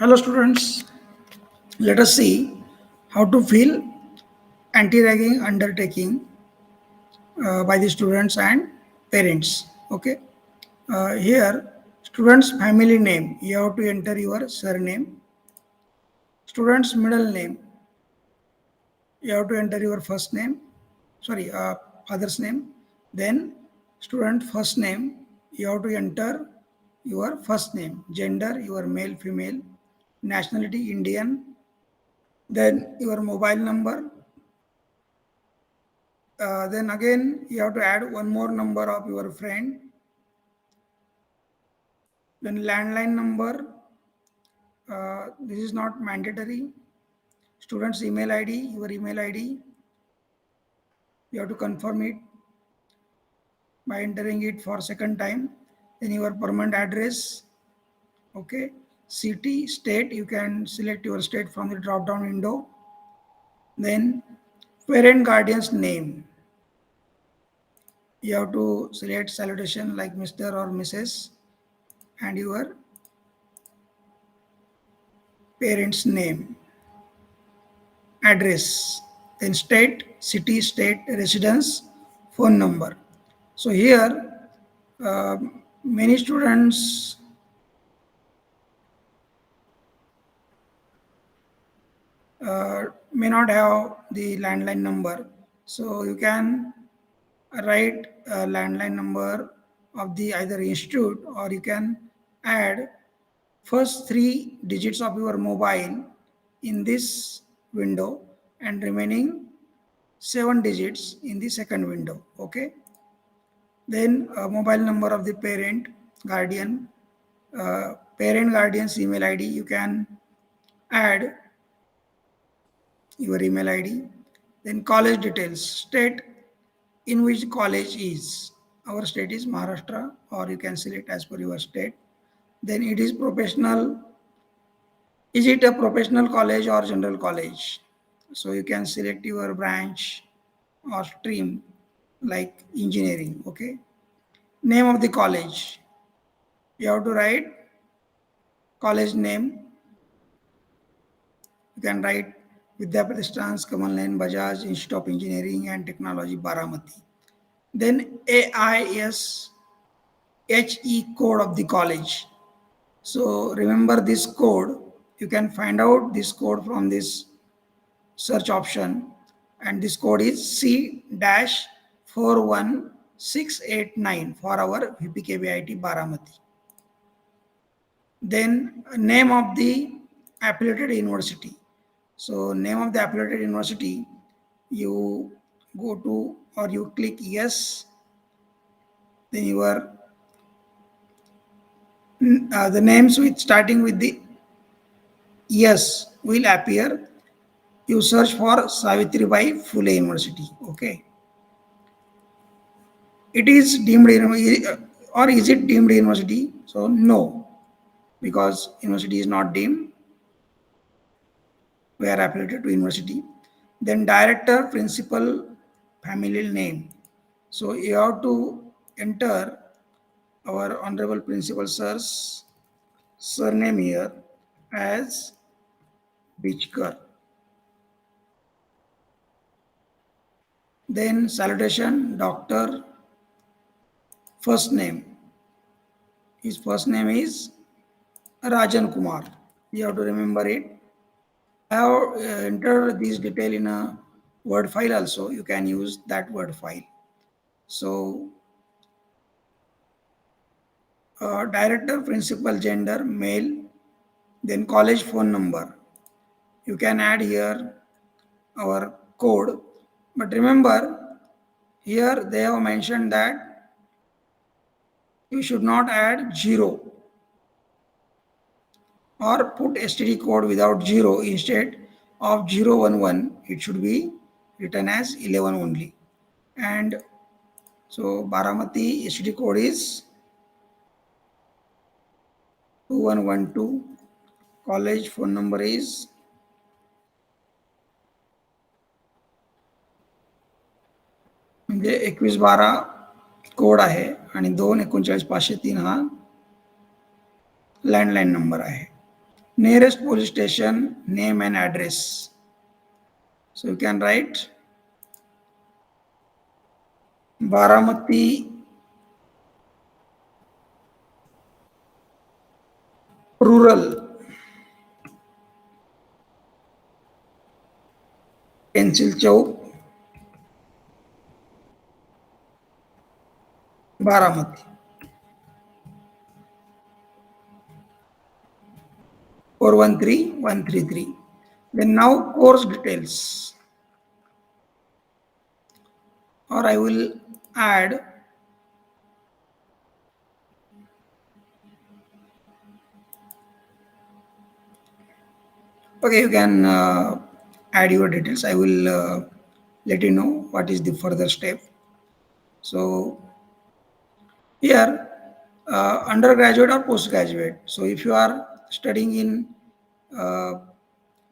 Hello students, let us see how to fill anti-ragging undertaking by the students and parents. Okay, here students family name, you have to enter your surname. Students middle name, you have to enter your first name, sorry, father's name. Then student first name, you have to enter your first name, gender, your male, female, nationality, Indian, then your mobile number. Then again, you have to add one more number of your friend. Then landline number. This is not mandatory. Student's email ID, your email ID. You have to confirm it by entering it for second time. Then your permanent address. Okay. City, state. You can select your state from the drop down window. Then parent guardian's name. You have to select salutation like Mr. or Mrs. and your parent's name, address, then state, city, state, residence, phone number. So here, uh, many students may not have the landline number. So you can write a landline number of the either institute, or you can add first three digits of your mobile in this window and remaining 7 digits in the second window. Okay, then mobile number of the parent guardian, parent guardian's email ID, you can add your email ID. Then college details, state in which college is. Our state is Maharashtra, or you can select as per your state. Then it is professional, is it a professional college or general college? So you can select your branch or stream like engineering. Okay, name of the college, you have to write college name. You can write Vidyapratishthan Kamal Nayan Bajaj Institute of Engineering and Technology Baramati. Then AISHE code of the college. So remember this code. You can find out this code from this search option, and this code is C-41689 for our VPKBIT Baramati. Then name of the affiliated university. So name of the affiliated university, you go to or you click yes, then your the names with starting with the yes will appear. You search for Savitribai Phule University. Okay, it is deemed or is it deemed university? So no, because university is not deemed. We are affiliated to university. Then director, principal, family name. So you have to enter our honorable principal sir's surname here as Bichkar. Then salutation, doctor, first name. His first name is Rajan Kumar. You have to remember it. I have entered this detail in a Word file also. You can use that Word file. So director, principal, gender, male, then college phone number. You can add here our code, but remember here they have mentioned that you should not add 0 or put STD code without 0. Instead of 011, it should be written as 11 only. And so Baramati STD code is 2112. College phone number is म्हणजे 2112 code आहे आणि 2 39 503 हा landline number आहे. Nearest police station, name and address. So you can write Baramati Rural Pencil Chowk, Baramati 413133. Then now course details, or I will add. Okay, you can add your details. I will let you know what is the further step. So here, undergraduate or postgraduate. So if you are studying in uh,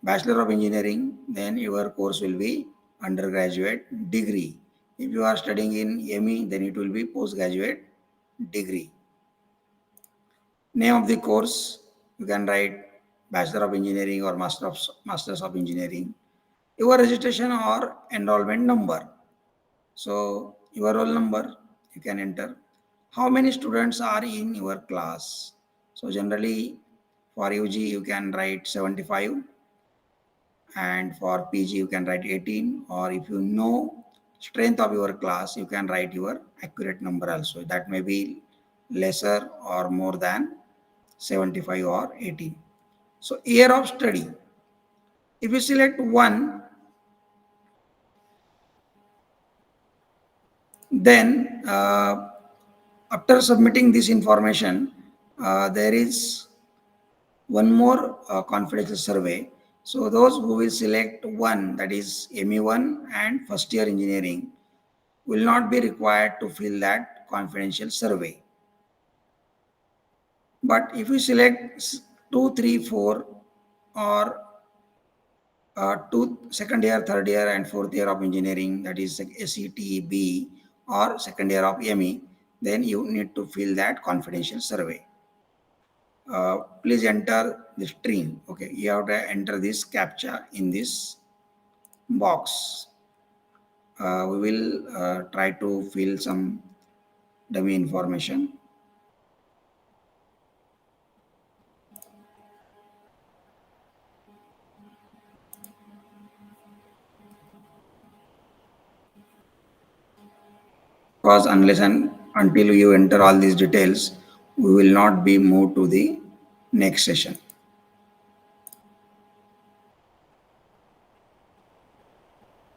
Bachelor of Engineering, then your course will be undergraduate degree. If you are studying in ME, then it will be postgraduate degree. Name of the course, you can write Bachelor of Engineering or Masters of Engineering. Your registration or enrollment number. So your roll number you can enter. How many students are in your class? So generally for UG you can write 75, and for PG you can write 18, or if you know strength of your class you can write your accurate number also. That may be lesser or more than 75 or 18. So year of study. If you select one, then after submitting this information, there is one more confidential survey. So those who will select one, that is ME1 and first year engineering, will not be required to fill that confidential survey. But if you select 2, 3, 4, or two second year, third year, and fourth year of engineering, that is SETB, or second year of ME, then you need to fill that confidential survey. Please enter the stream. Okay, you have to enter this captcha in this box. We will try to fill some dummy information. Because unless and until you enter all these details, we will not be moved to the next session.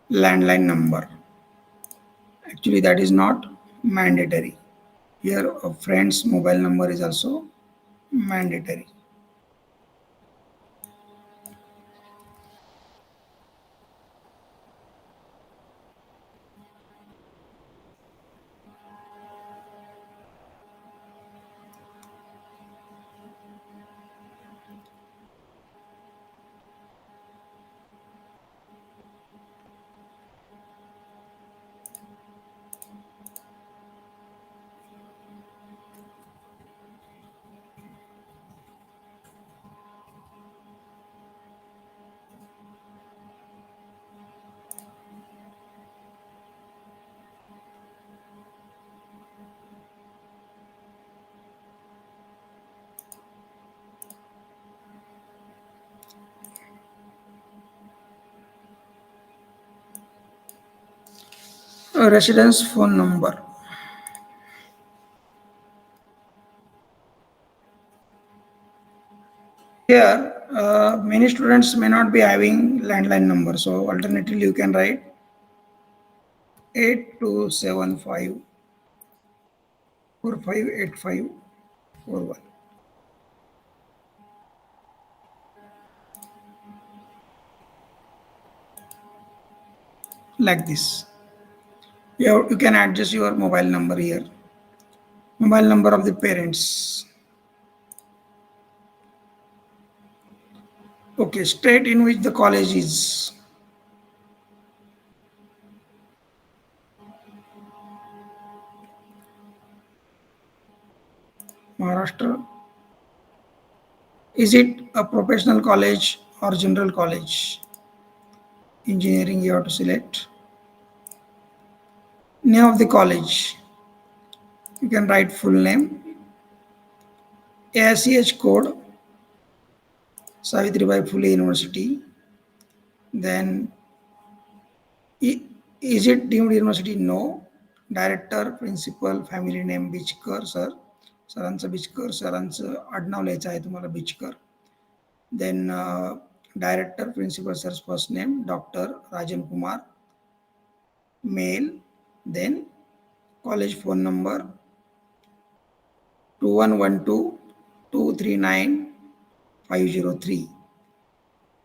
Landline number. Actually, that is not mandatory. Here, a friend's mobile number is also mandatory. A residence phone number. Here, many students may not be having landline number. So alternatively, you can write 8275 458541, like this. You can adjust your mobile number here. Mobile number of the parents. Okay, state in which the college is. Maharashtra. Is it a professional college or general college? Engineering you have to select. Name of the college. You can write full name. ASCH code. Savitribai Phule University. Then is it deemed university? No. Director, principal, family name Bichkar sir. सरांचं बिचकर सरांचं आडनाव लिहायचं आहे तुम्हाला बिचकर. Then director, principal sir's first name Dr. Rajan Kumar, male. Then college phone number 2112-239-503.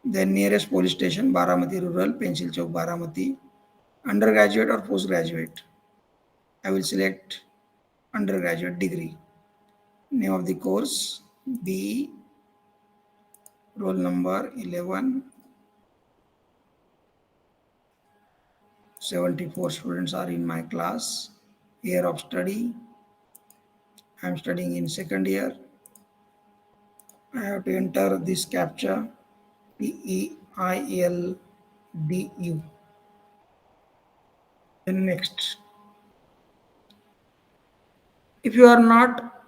Then nearest police station Baramati Rural, Pencil Chowk, Baramati. Undergraduate or postgraduate? I will select undergraduate degree. Name of the course B. Roll number 11. 74 students are in my class. Year of study. I am studying in second year. I have to enter this CAPTCHA PEILDU. Then next. If you are not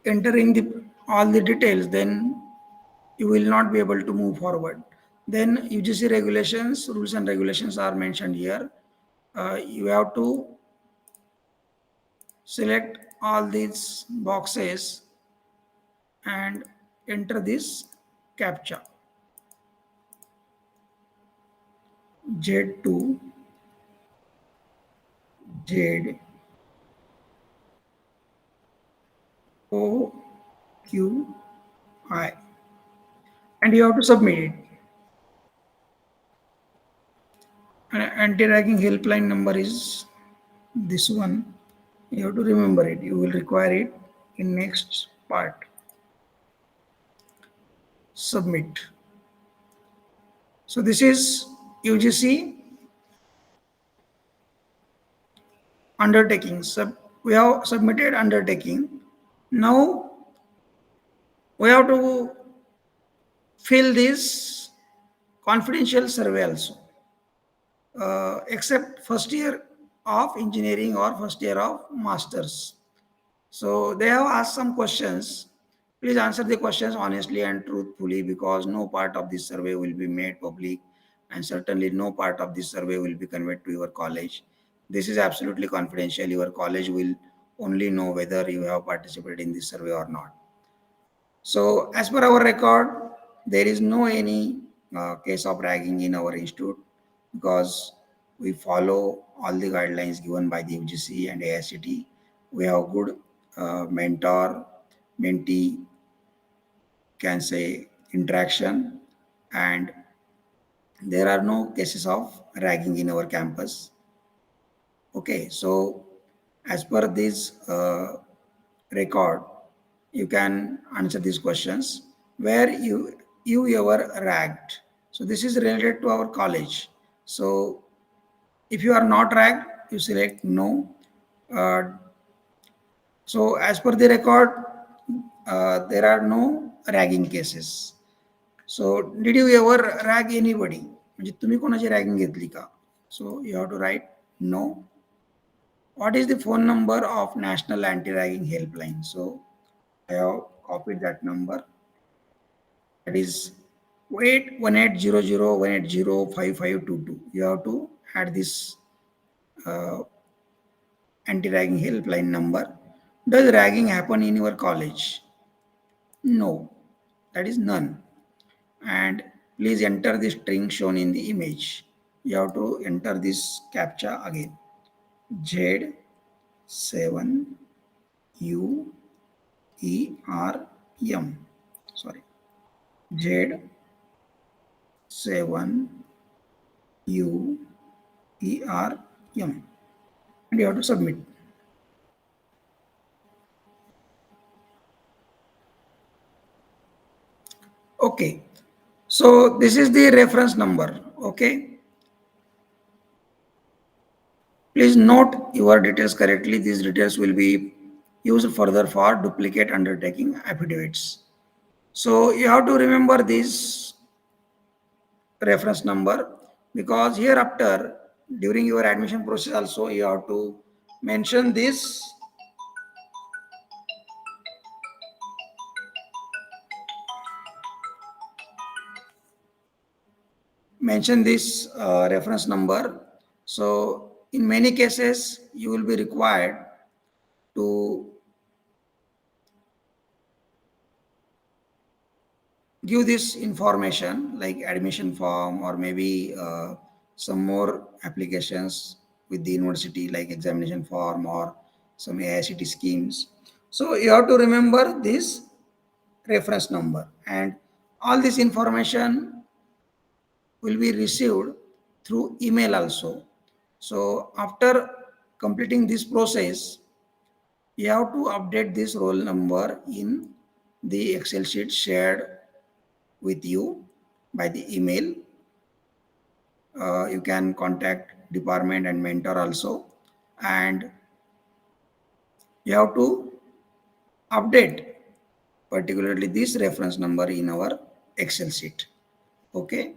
entering all the details, then you will not be able to move forward. Then UGC regulations, rules and regulations are mentioned here. You have to select all these boxes and enter this CAPTCHA. Z2 Z O Q I, and you have to submit it. Anti-ragging helpline number is this one. You have to remember it. You will require it in next part. Submit. So this is UGC undertaking. We have submitted undertaking. Now we have to fill this confidential survey also. Except first year of engineering or first year of masters. So they have asked some questions. Please answer the questions honestly and truthfully, because no part of this survey will be made public, and certainly no part of this survey will be conveyed to your college. This is absolutely confidential. Your college will only know whether you have participated in this survey or not. So as per our record, there is no any case of ragging in our institute, because we follow all the guidelines given by the UGC and AICTE. We have good mentor, mentee, can say interaction, and there are no cases of ragging in our campus. Okay, so as per this record, you can answer these questions. Where you ever ragged? So this is related to our college. So if you are not ragged, you select no. So as per the record, there are no ragging cases. So did you ever rag anybody? म्हणजे तुम्ही कोणाची ragging घेतली का? So you have to write no. What is the phone number of National Anti-Ragging Helpline? So I have copied that number. That is 1800-180-5522. You have to add this anti-ragging helpline number. Does ragging happen in your college? No, that is none. And please enter the string shown in the image. You have to enter this CAPTCHA again. Z7UERM. Sorry. Z7UERM. And you have to submit. Okay. So this is the reference number. Okay. Please note your details correctly. These details will be used further for duplicate undertaking affidavits. So you have to remember this reference number, because hereafter during your admission process also you have to mention this reference number. So in many cases you will be required to give this information like admission form, or maybe some more applications with the university like examination form or some AICT schemes. So you have to remember this reference number, and all this information will be received through email also. So after completing this process, you have to update this roll number in the Excel sheet shared with you by the email. You can contact department and mentor also, and you have to update particularly this reference number in our Excel sheet. Okay.